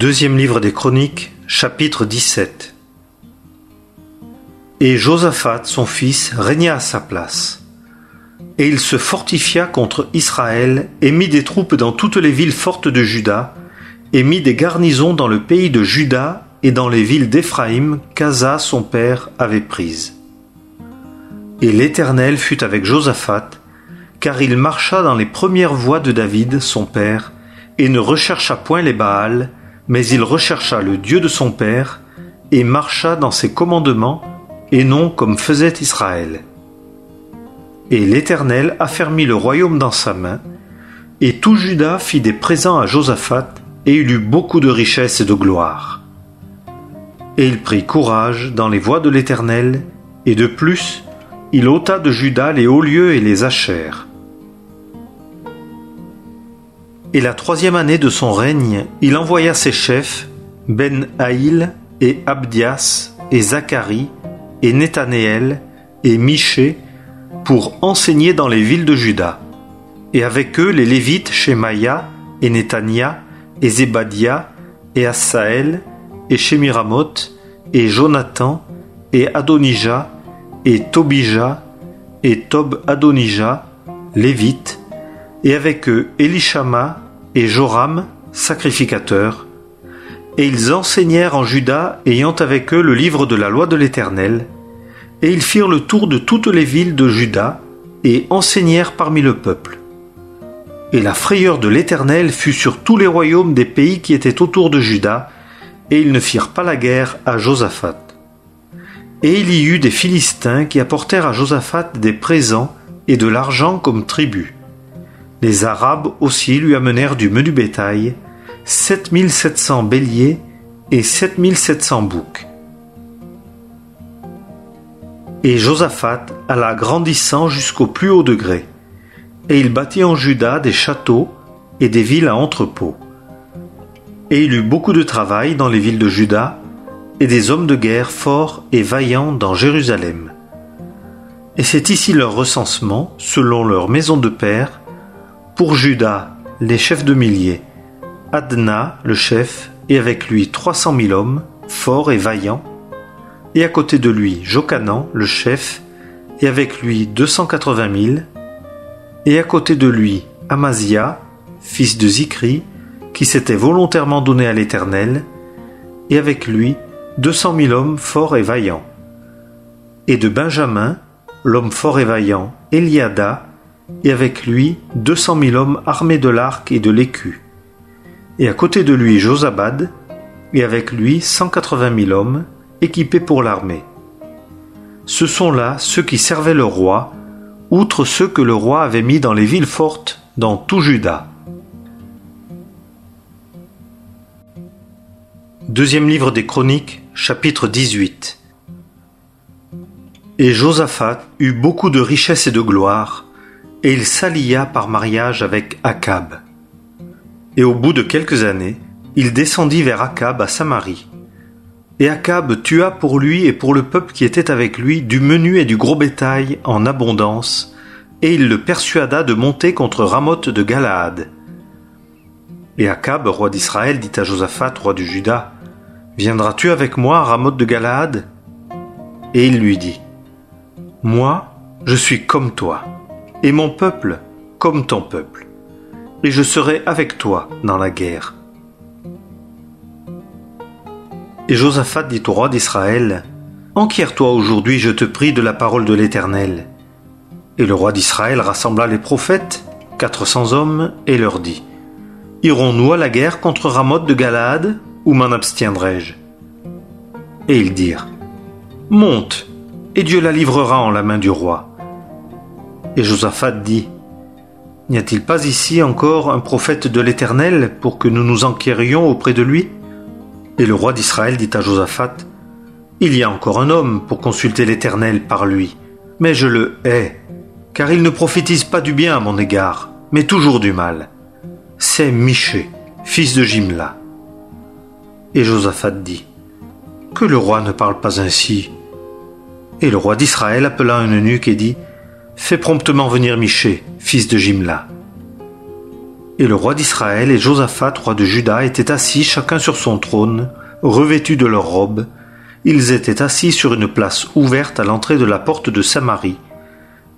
Deuxième livre des Chroniques, chapitre 17. Et Josaphat, son fils, régna à sa place. Et il se fortifia contre Israël, et mit des troupes dans toutes les villes fortes de Juda, et mit des garnisons dans le pays de Juda et dans les villes d'Éphraïm qu'Asa, son père, avait prises. Et l'Éternel fut avec Josaphat, car il marcha dans les premières voies de David, son père, et ne rechercha point les Baals, mais il rechercha le Dieu de son père, et marcha dans ses commandements, et non comme faisait Israël. Et l'Éternel affermit le royaume dans sa main, et tout Juda fit des présents à Josaphat, et il eut beaucoup de richesses et de gloire. Et il prit courage dans les voies de l'Éternel, et de plus, il ôta de Juda les hauts lieux et les ashères. Et la troisième année de son règne, il envoya ses chefs, Ben-Haïl, et Abdias, et Zacharie, et Nethanéel, et Michée, pour enseigner dans les villes de Juda. Et avec eux les Lévites Shemaïa, et Netania, et Zébadia, et Assaël, et Shemiramoth, et Jonathan, et Adonija, et Tobija, et Tob-Adonija, Lévites, et avec eux Élishama et Joram, sacrificateurs, et ils enseignèrent en Juda, ayant avec eux le livre de la loi de l'Éternel, et ils firent le tour de toutes les villes de Juda, et enseignèrent parmi le peuple. Et la frayeur de l'Éternel fut sur tous les royaumes des pays qui étaient autour de Juda, et ils ne firent pas la guerre à Josaphat. Et il y eut des Philistins qui apportèrent à Josaphat des présents et de l'argent comme tribut. Les Arabes aussi lui amenèrent du menu bétail, 7700 béliers et 7700 boucs. Et Josaphat alla grandissant jusqu'au plus haut degré, et il bâtit en Juda des châteaux et des villes à entrepôts. Et il eut beaucoup de travail dans les villes de Juda, et des hommes de guerre forts et vaillants dans Jérusalem. Et c'est ici leur recensement, selon leur maison de père. Pour Juda, les chefs de milliers, Adna, le chef, et avec lui 300 000 hommes, forts et vaillants, et à côté de lui Jochanan, le chef, et avec lui 280 000, et à côté de lui Amazia, fils de Zikri, qui s'était volontairement donné à l'Éternel, et avec lui 200 000 hommes forts et vaillants. Et de Benjamin, l'homme fort et vaillant, Eliada, et avec lui 200 000 hommes armés de l'arc et de l'écu. Et à côté de lui Josabad, et avec lui 180 000 hommes, équipés pour l'armée. Ce sont là ceux qui servaient le roi, outre ceux que le roi avait mis dans les villes fortes, dans tout Juda. Deuxième livre des Chroniques, chapitre 18. Et Josaphat eut beaucoup de richesses et de gloire, et il s'allia par mariage avec Akab. Et au bout de quelques années, il descendit vers Akab à Samarie. Et Akab tua pour lui et pour le peuple qui était avec lui du menu et du gros bétail en abondance, et il le persuada de monter contre Ramoth de Galaad. Et Akab, roi d'Israël, dit à Josaphat, roi du Juda, « Viendras-tu avec moi à Ramoth de Galaad ?» Et il lui dit, « Moi, je suis comme toi, et mon peuple comme ton peuple, et je serai avec toi dans la guerre. » Et Josaphat dit au roi d'Israël, « Enquiers-toi aujourd'hui, je te prie, de la parole de l'Éternel. » Et le roi d'Israël rassembla les prophètes, 400 hommes, et leur dit, « Irons-nous à la guerre contre Ramoth de Galaad, ou m'en abstiendrai-je » Et ils dirent, « Monte, et Dieu la livrera en la main du roi. » Et Josaphat dit, « N'y a-t-il pas ici encore un prophète de l'Éternel pour que nous nous enquérions auprès de lui ?» Et le roi d'Israël dit à Josaphat, « Il y a encore un homme pour consulter l'Éternel par lui, mais je le hais, car il ne prophétise pas du bien à mon égard, mais toujours du mal. C'est Michée, fils de Jimla. » Et Josaphat dit, « Que le roi ne parle pas ainsi. » Et le roi d'Israël appela un eunuque et dit, « Fais promptement venir Michée, fils de Jimla. » Et le roi d'Israël et Josaphat, roi de Juda, étaient assis chacun sur son trône, revêtus de leurs robes. Ils étaient assis sur une place ouverte à l'entrée de la porte de Samarie,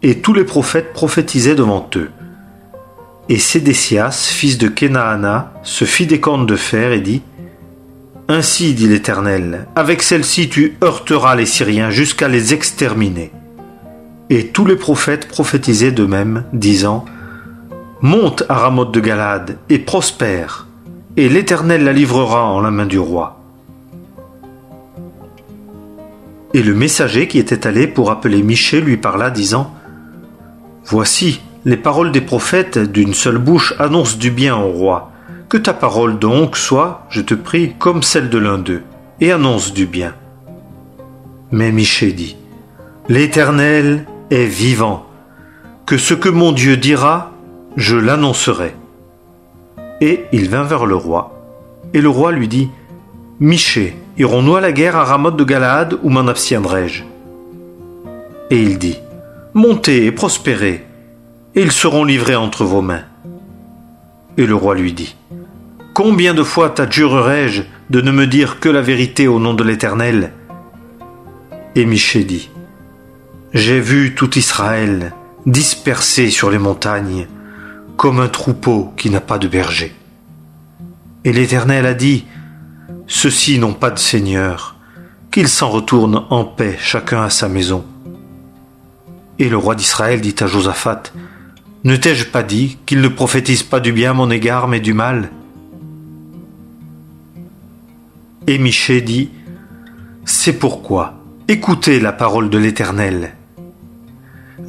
et tous les prophètes prophétisaient devant eux. Et Sédécias, fils de Kenaana, se fit des cornes de fer et dit : Ainsi dit l'Éternel, avec celle-ci tu heurteras les Syriens jusqu'à les exterminer. Et tous les prophètes prophétisaient d'eux-mêmes, disant : Monte à Ramoth de Galaad et prospère, et l'Éternel la livrera en la main du roi. Et le messager qui était allé pour appeler Michée lui parla, disant : Voici, les paroles des prophètes d'une seule bouche annoncent du bien au roi. Que ta parole donc soit, je te prie, comme celle de l'un d'eux, et annonce du bien. Mais Michée dit : L'Éternel est vivant, que ce que mon Dieu dira, je l'annoncerai. Et il vint vers le roi, et le roi lui dit : Michée, irons-nous à la guerre à Ramoth de Galaad, ou m'en abstiendrai-je ? Et il dit : Montez et prospérez, et ils seront livrés entre vos mains. Et le roi lui dit : Combien de fois t'adjurerai-je de ne me dire que la vérité au nom de l'Éternel ? Et Michée dit : J'ai vu tout Israël dispersé sur les montagnes, comme un troupeau qui n'a pas de berger. Et l'Éternel a dit : Ceux-ci n'ont pas de seigneur, qu'ils s'en retournent en paix chacun à sa maison. Et le roi d'Israël dit à Josaphat : Ne t'ai-je pas dit qu'il ne prophétise pas du bien à mon égard, mais du mal ? Et Michée dit : C'est pourquoi, écoutez la parole de l'Éternel.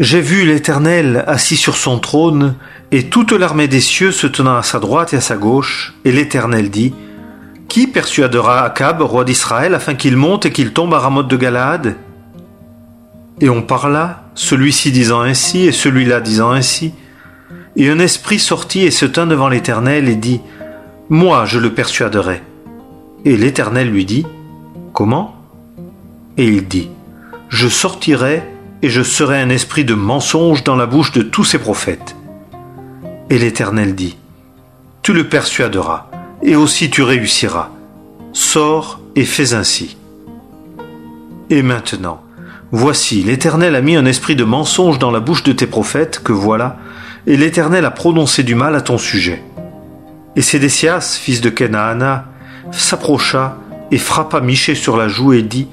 J'ai vu l'Éternel assis sur son trône, et toute l'armée des cieux se tenant à sa droite et à sa gauche, et l'Éternel dit : Qui persuadera Akab, roi d'Israël, afin qu'il monte et qu'il tombe à Ramoth de Galaad ? Et on parla, celui-ci disant ainsi, et celui-là disant ainsi. Et un esprit sortit et se tint devant l'Éternel et dit : Moi je le persuaderai. Et l'Éternel lui dit : Comment ? Et il dit : Je sortirai et je serai un esprit de mensonge dans la bouche de tous ces prophètes. Et l'Éternel dit : Tu le persuaderas, et aussi tu réussiras. Sors et fais ainsi. Et maintenant, voici, l'Éternel a mis un esprit de mensonge dans la bouche de tes prophètes, que voilà, et l'Éternel a prononcé du mal à ton sujet. Et Sédécias, fils de Kenaana, s'approcha et frappa Michée sur la joue et dit :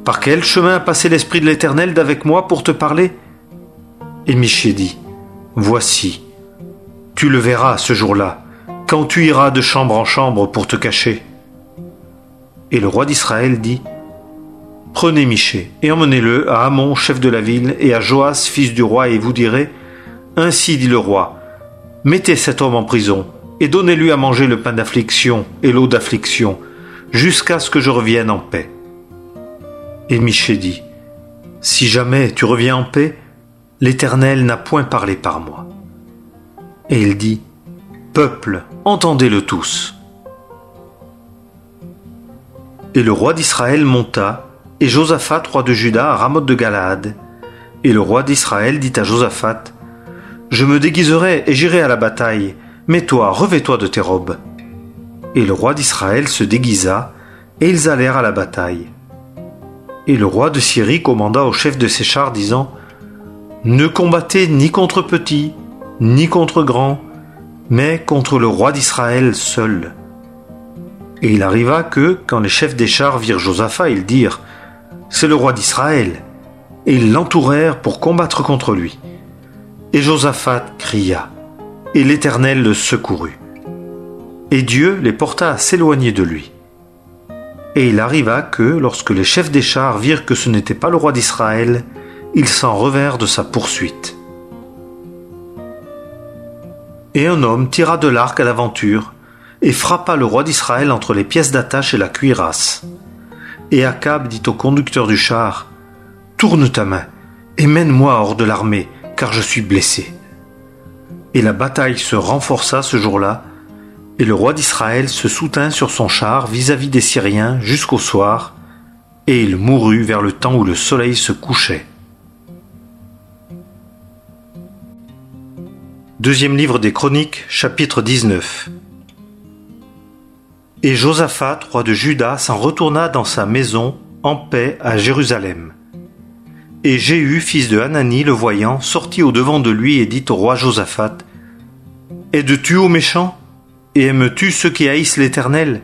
Par quel chemin a passé l'Esprit de l'Éternel d'avec moi pour te parler ? Et Michée dit : Voici, tu le verras ce jour-là, quand tu iras de chambre en chambre pour te cacher. Et le roi d'Israël dit : Prenez Michée et emmenez-le à Amon, chef de la ville, et à Joas, fils du roi, et vous direz : Ainsi dit le roi, mettez cet homme en prison, et donnez-lui à manger le pain d'affliction et l'eau d'affliction, jusqu'à ce que je revienne en paix. Et Michée dit : Si jamais tu reviens en paix, l'Éternel n'a point parlé par moi. Et il dit : Peuple, entendez-le tous. Et le roi d'Israël monta, et Josaphat, roi de Juda, à Ramoth de Galaad. Et le roi d'Israël dit à Josaphat : Je me déguiserai et j'irai à la bataille, mais toi, revêts-toi de tes robes. Et le roi d'Israël se déguisa, et ils allèrent à la bataille. Et le roi de Syrie commanda au chef de ses chars, disant : Ne combattez ni contre petits, ni contre grands, mais contre le roi d'Israël seul. Et il arriva que, quand les chefs des chars virent Josaphat, ils dirent : C'est le roi d'Israël. Et ils l'entourèrent pour combattre contre lui. Et Josaphat cria, et l'Éternel le secourut. Et Dieu les porta à s'éloigner de lui. Et il arriva que, lorsque les chefs des chars virent que ce n'était pas le roi d'Israël, ils s'en revinrent de sa poursuite. Et un homme tira de l'arc à l'aventure, et frappa le roi d'Israël entre les pièces d'attache et la cuirasse. Et Akab dit au conducteur du char : Tourne ta main, et mène-moi hors de l'armée, car je suis blessé. Et la bataille se renforça ce jour-là, et le roi d'Israël se soutint sur son char vis-à-vis des Syriens jusqu'au soir, et il mourut vers le temps où le soleil se couchait. Deuxième livre des Chroniques, chapitre 19. Et Josaphat, roi de Juda, s'en retourna dans sa maison en paix à Jérusalem. Et Jéhu, fils de Hanani, le voyant, sortit au-devant de lui et dit au roi Josaphat: Aides-tu aux méchants, et aimes-tu ceux qui haïssent l'Éternel?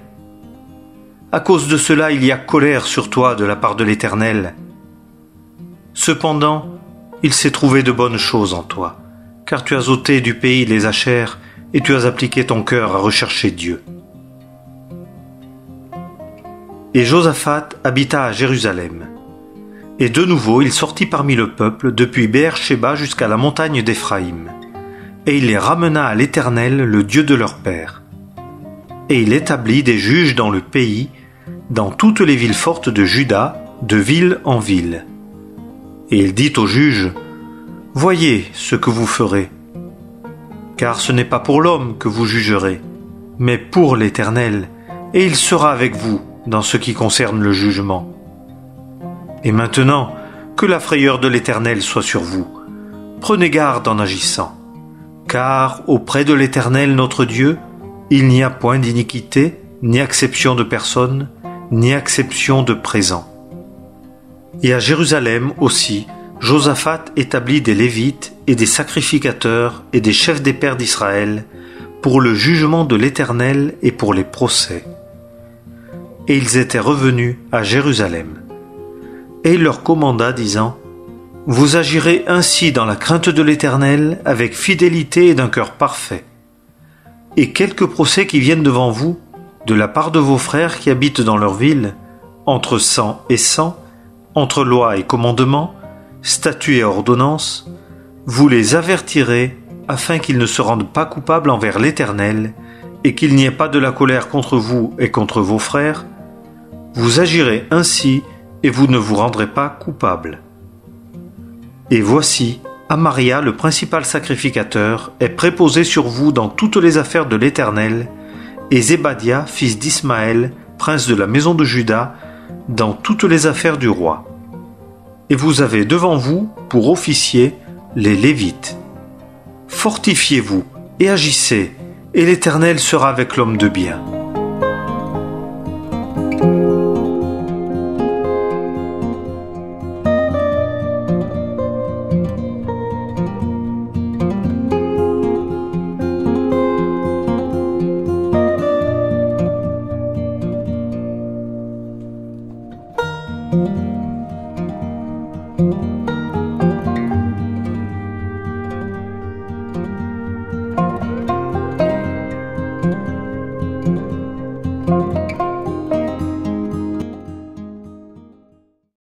À cause de cela, il y a colère sur toi de la part de l'Éternel. Cependant, il s'est trouvé de bonnes choses en toi, car tu as ôté du pays les Achères, et tu as appliqué ton cœur à rechercher Dieu. Et Josaphat habita à Jérusalem. Et de nouveau il sortit parmi le peuple, depuis Béer-Shéba jusqu'à la montagne d'Éphraïm. Et il les ramena à l'Éternel, le Dieu de leur père. Et il établit des juges dans le pays, dans toutes les villes fortes de Juda, de ville en ville. Et il dit aux juges: Voyez ce que vous ferez. Car ce n'est pas pour l'homme que vous jugerez, mais pour l'Éternel, et il sera avec vous dans ce qui concerne le jugement. Et maintenant, que la frayeur de l'Éternel soit sur vous. Prenez garde en agissant, car auprès de l'Éternel notre Dieu, il n'y a point d'iniquité, ni acception de personne, ni acception de présent. Et à Jérusalem aussi, Josaphat établit des Lévites et des sacrificateurs et des chefs des pères d'Israël pour le jugement de l'Éternel et pour les procès. Et ils étaient revenus à Jérusalem. Et il leur commanda, disant: Vous agirez ainsi dans la crainte de l'Éternel, avec fidélité et d'un cœur parfait. Et quelques procès qui viennent devant vous, de la part de vos frères qui habitent dans leur ville, entre sang et sang, entre loi et commandement, statut et ordonnance, vous les avertirez afin qu'ils ne se rendent pas coupables envers l'Éternel et qu'il n'y ait pas de la colère contre vous et contre vos frères. Vous agirez ainsi et vous ne vous rendrez pas coupables. Et voici, Amaria, le principal sacrificateur, est préposé sur vous dans toutes les affaires de l'Éternel, et Zébadia, fils d'Ismaël, prince de la maison de Juda, dans toutes les affaires du roi. Et vous avez devant vous, pour officiers, les Lévites. Fortifiez-vous et agissez, et l'Éternel sera avec l'homme de bien. Thank you.